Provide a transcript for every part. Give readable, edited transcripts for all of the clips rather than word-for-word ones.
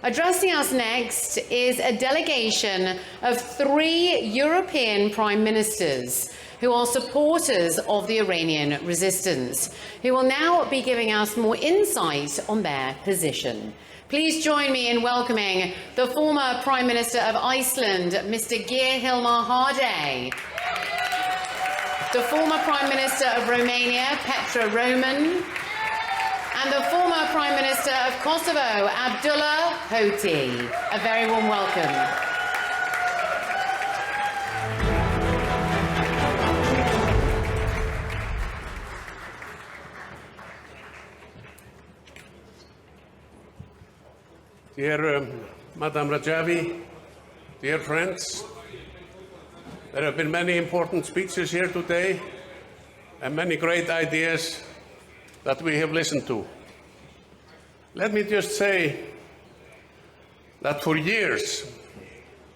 Addressing us next is a delegation of 3 European prime ministers who are supporters of the Iranian resistance, who will now be giving us more insight on their position. Please join me in welcoming the former Prime Minister of Iceland, Mr. Geir Haarde, the former Prime Minister of Romania, Petra Roman, and the former Prime Minister of Kosovo, Abdullah Hoti. A very warm welcome. Dear Madam Rajavi, dear friends, there have been many important speeches here today and many great ideas that we have listened to. Let me just say that for years,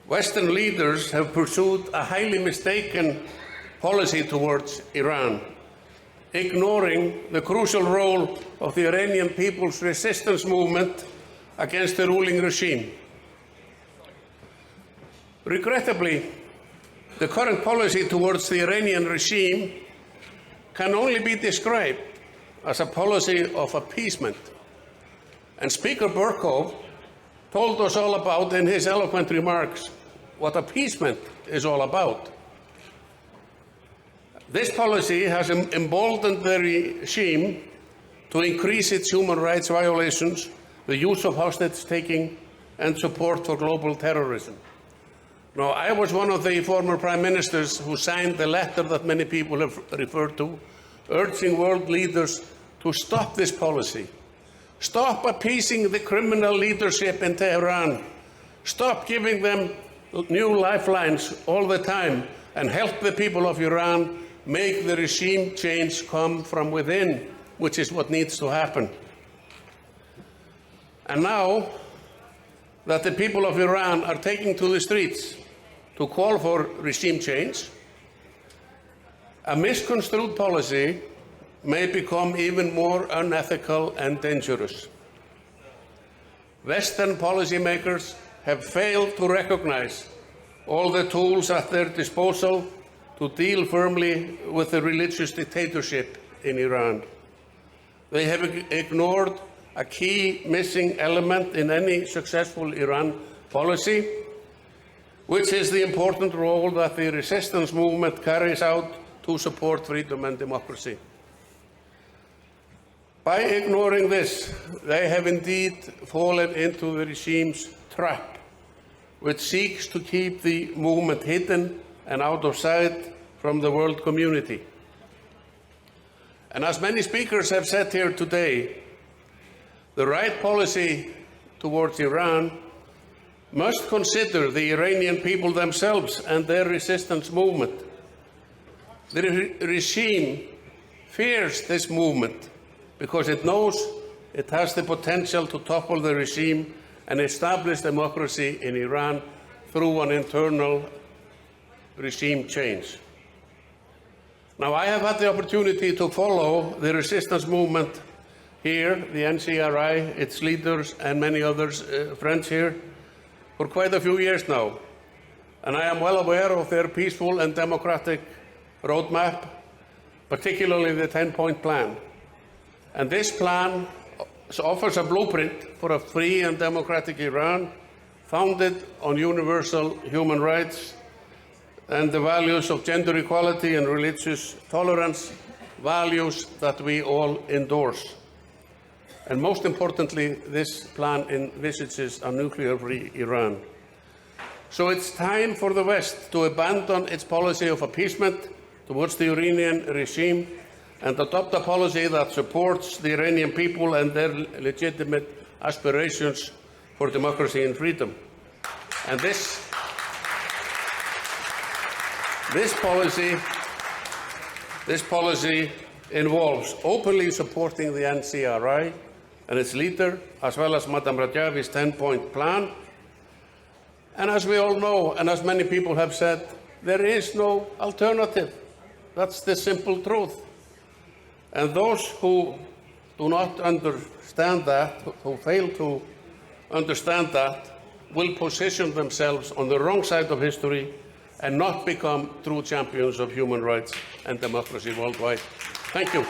Western leaders have pursued a highly mistaken policy towards Iran, ignoring the crucial role of the Iranian people's resistance movement against the ruling regime. Regrettably, the current policy towards the Iranian regime can only be described as a policy of appeasement. And Speaker Burkov told us all about, in his eloquent remarks, what appeasement is all about. This policy has emboldened the regime to increase its human rights violations, the use of hostage-taking, and support for global terrorism. Now, I was one of the former prime ministers who signed the letter that many people have referred to, urging world leaders to stop this policy. Stop appeasing the criminal leadership in Tehran. Stop giving them new lifelines all the time and help the people of Iran make the regime change come from within, which is what needs to happen. And now that the people of Iran are taking to the streets to call for regime change, a misconstrued policy may become even more unethical and dangerous. Western policymakers have failed to recognize all the tools at their disposal to deal firmly with the religious dictatorship in Iran. They have ignored a key missing element in any successful Iran policy, which is the important role that the resistance movement carries out to support freedom and democracy. By ignoring this, they have indeed fallen into the regime's trap, which seeks to keep the movement hidden and out of sight from the world community. And as many speakers have said here today, the right policy towards Iran must consider the Iranian people themselves and their resistance movement. The regime fears this movement because it knows it has the potential to topple the regime and establish democracy in Iran through an internal regime change. Now, I have had the opportunity to follow the resistance movement here, the NCRI, its leaders, and many others, friends here, for quite a few years now. And I am well aware of their peaceful and democratic roadmap, particularly the 10-point plan. And this plan offers a blueprint for a free and democratic Iran founded on universal human rights and the values of gender equality and religious tolerance, values that we all endorse. And most importantly, this plan envisages a nuclear-free Iran. So it's time for the West to abandon its policy of appeasement towards the Iranian regime and adopt a policy that supports the Iranian people and their legitimate aspirations for democracy and freedom. And this policy involves openly supporting the NCRI and its leader, as well as Madam Rajavi's 10-point plan. And as we all know, and as many people have said, there is no alternative. That's the simple truth. And those who do not understand that, who fail to understand that, will position themselves on the wrong side of history and not become true champions of human rights and democracy worldwide. Thank you.